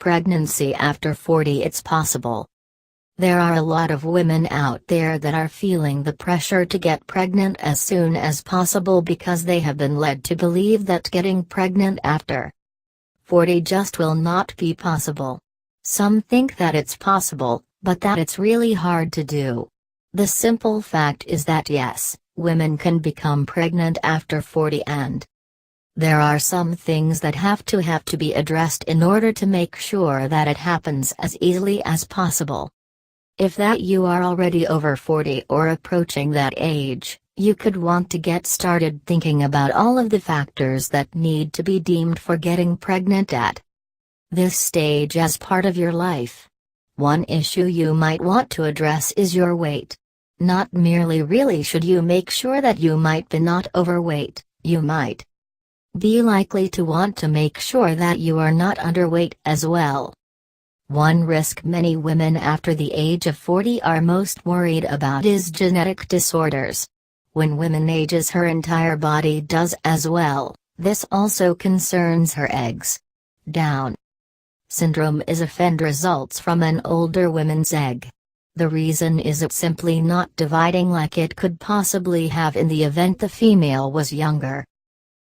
Pregnancy after 40. It's possible. There are a lot of women out there that are feeling the pressure to get pregnant as soon as possible because they have been led to believe that getting pregnant after 40 just will not be possible. Some think that it's possible, but that it's really hard to do. The simple fact is that yes, women can become pregnant after 40, and there are some things that have to be addressed in order to make sure that it happens as easily as possible. If that you are already over 40 or approaching that age, you could want to get started thinking about all of the factors that need to be deemed for getting pregnant at this stage as part of your life. One issue you might want to address is your weight. Not merely really should you make sure that you might be not overweight, you might be likely to want to make sure that you are not underweight as well. One risk many women after the age of 40 are most worried about is genetic disorders. When women ages, her entire body does as well. This also concerns her eggs. Down syndrome is often results from an older woman's egg. The reason is it's simply not dividing like it could possibly have in the event the female was younger.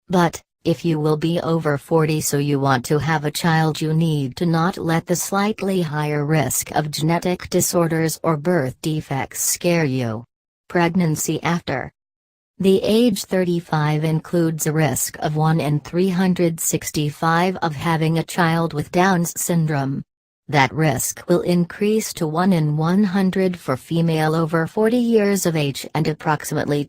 But, if you will be over 40 so you want to have a child, you need to not let the slightly higher risk of genetic disorders or birth defects scare you. Pregnancy after the age 35 includes a risk of 1 in 365 of having a child with Down's syndrome. That risk will increase to 1 in 100 for female over 40 years of age and approximately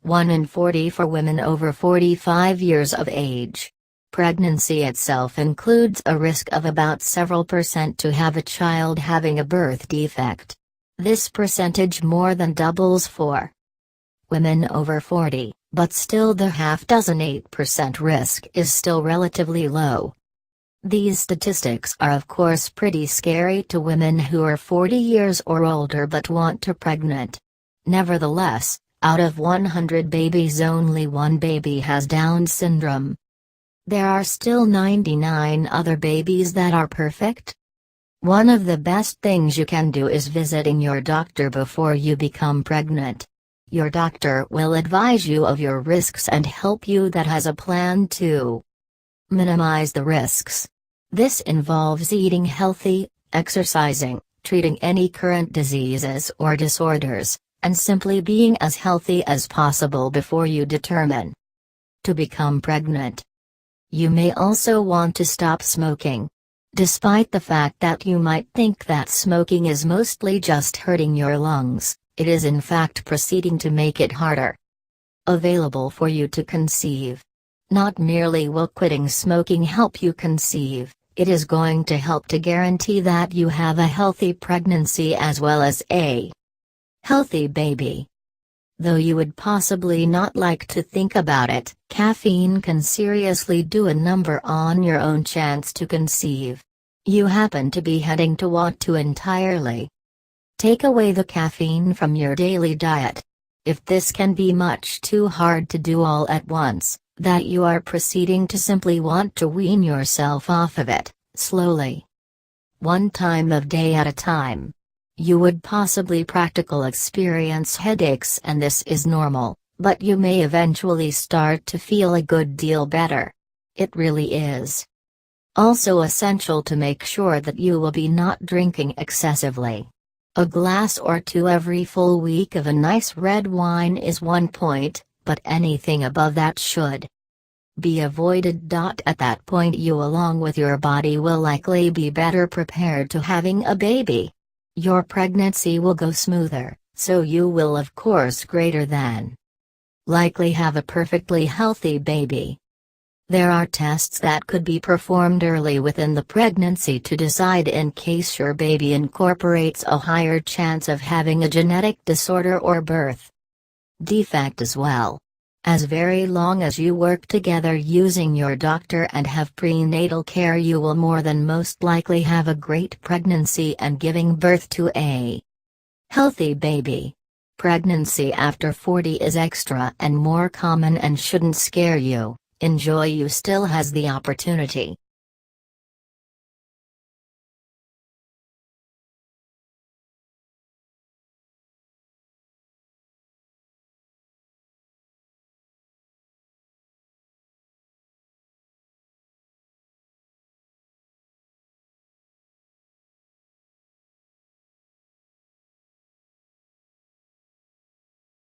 1 in 40 for women over 45 years of age. Pregnancy itself includes a risk of about several percent to have a child having a birth defect. This percentage more than doubles for women over 40, but still the 8% risk is still relatively low. These statistics are of course pretty scary to women who are 40 years or older but want to pregnant. Nevertheless, out of 100 babies only one baby has Down syndrome. There are still 99 other babies that are perfect. One of the best things you can do is visiting your doctor before you become pregnant. Your doctor will advise you of your risks and help you that has a plan to minimize the risks. This involves eating healthy, exercising, treating any current diseases or disorders, and simply being as healthy as possible before you determine to become pregnant. You may also want to stop smoking. Despite the fact that you might think that smoking is mostly just hurting your lungs, it is in fact proceeding to make it harder available for you to conceive. Not merely will quitting smoking help you conceive, it is going to help to guarantee that you have a healthy pregnancy as well as a healthy baby. Though you would possibly not like to think about it, caffeine can seriously do a number on your own chance to conceive. You happen to be heading to want to entirely take away the caffeine from your daily diet. If this can be much too hard to do all at once, that you are proceeding to simply want to wean yourself off of it, slowly, one time of day at a time. You would possibly practical experience headaches, and this is normal, but you may eventually start to feel a good deal better. It really is also essential to make sure that you will be not drinking excessively. A glass or two every full week of a nice red wine is one point, but anything above that should be avoided. At that point you along with your body will likely be better prepared to having a baby. Your pregnancy will go smoother, so you will of course greater than likely have a perfectly healthy baby. There are tests that could be performed early within the pregnancy to decide in case your baby incorporates a higher chance of having a genetic disorder or birth defect as well. As very long as you work together using your doctor and have prenatal care, you will more than most likely have a great pregnancy and giving birth to a healthy baby. Pregnancy after 40 is extra and more common and shouldn't scare you. Enjoy. You still has the opportunity